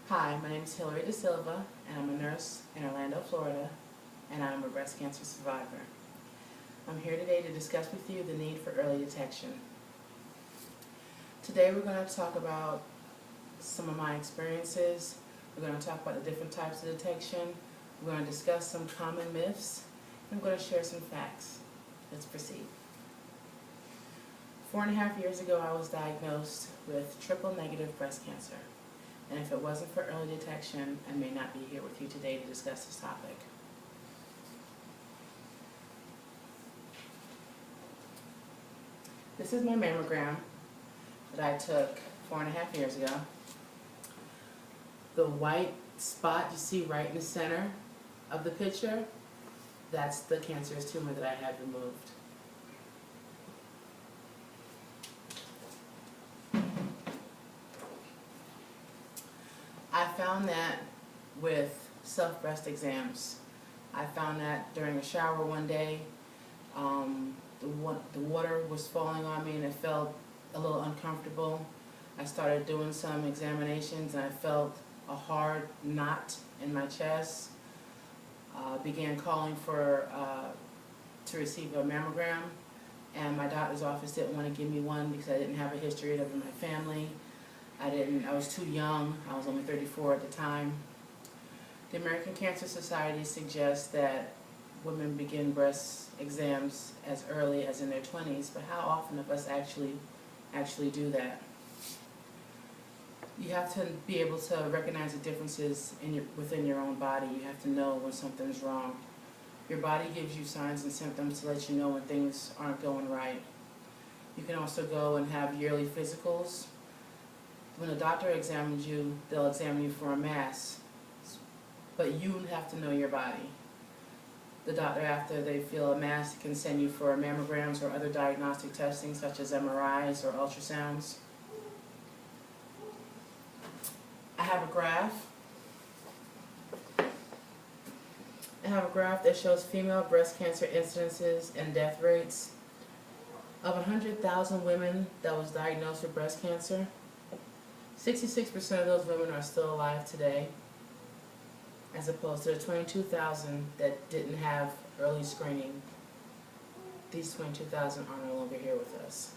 Hi, my name is Hilary Da Silva, and I'm a nurse in Orlando, Florida, and I'm a breast cancer survivor. I'm here today to discuss with you the need for early detection. Today we're going to talk about some of my experiences. We're going to talk about the different types of detection. We're going to discuss some common myths. I'm going to share some facts. Let's proceed. 4.5 years ago, I was diagnosed with triple-negative breast cancer. And if it wasn't for early detection, I may not be here with you today to discuss this topic. This is my mammogram that I took 4.5 years ago. The white spot you see right in the center of the picture, that's the cancerous tumor that I had removed. I found that with self-breast exams. I found that during a shower one day. The water was falling on me and it felt a little uncomfortable. I started doing some examinations and I felt a hard knot in my chest. Began calling to receive a mammogram, and my doctor's office didn't want to give me one because I didn't have a history of it in my family. I was too young. I was only 34 at the time. The American Cancer Society suggests that women begin breast exams as early as in their 20s, but how often of us actually do that? You have to be able to recognize the differences within your own body. You have to know when something's wrong. Your body gives you signs and symptoms to let you know when things aren't going right. You can also go and have yearly physicals. When a doctor examines you, they'll examine you for a mass, but you have to know your body. The doctor, after they feel a mass, can send you for mammograms or other diagnostic testing such as MRIs or ultrasounds. I have a graph. That shows female breast cancer incidences and death rates. Of 100,000 women that was diagnosed with breast cancer, 66% of those women are still alive today, as opposed to the 22,000 that didn't have early screening. These 22,000 are no longer here with us.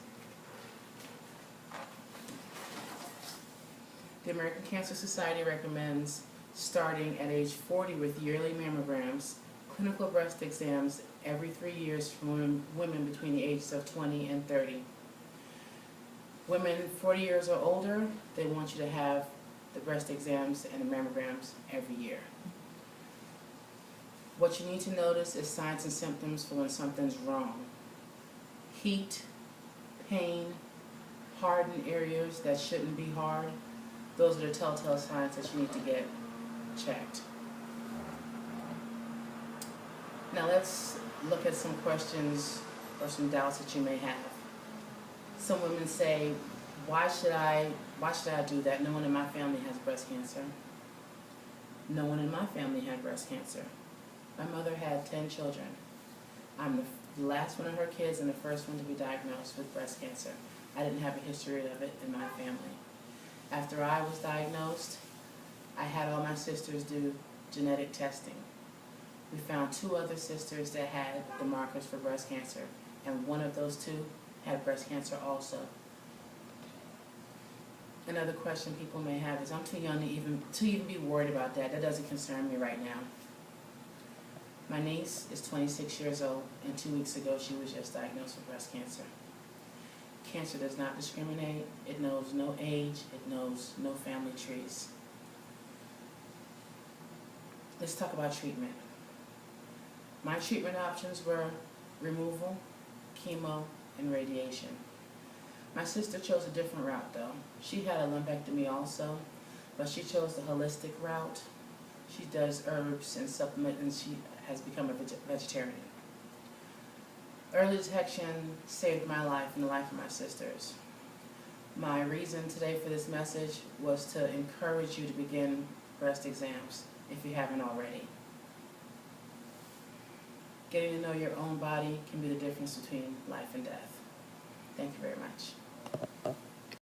The American Cancer Society recommends starting at age 40 with yearly mammograms, clinical breast exams every 3 years for women between the ages of 20 and 30. Women 40 years or older, they want you to have the breast exams and the mammograms every year. What you need to notice is signs and symptoms for when something's wrong. Heat, pain, hardened areas that shouldn't be hard. Those are the telltale signs that you need to get checked. Now let's look at some questions or some doubts that you may have. Some women say, why should I do that? No one in my family has breast cancer. No one in my family had breast cancer. My mother had 10 children. I'm the last one of her kids and the first one to be diagnosed with breast cancer. I didn't have a history of it in my family. After I was diagnosed, I had all my sisters do genetic testing. We found 2 other sisters that had the markers for breast cancer, and one of those 2 had breast cancer also. Another question people may have is, I'm too young to even be worried about that. That doesn't concern me right now. My niece is 26 years old, and 2 weeks ago she was just diagnosed with breast cancer. Cancer does not discriminate. It knows no age. It knows no family trees. Let's talk about treatment. My treatment options were removal, chemo, and radiation. My sister chose a different route though. She had a lumpectomy also, but she chose the holistic route. She does herbs and supplements, and she has become a vegetarian. Early detection saved my life and the life of my sisters. My reason today for this message was to encourage you to begin breast exams if you haven't already. Getting to know your own body can be the difference between life and death. Thank you very much.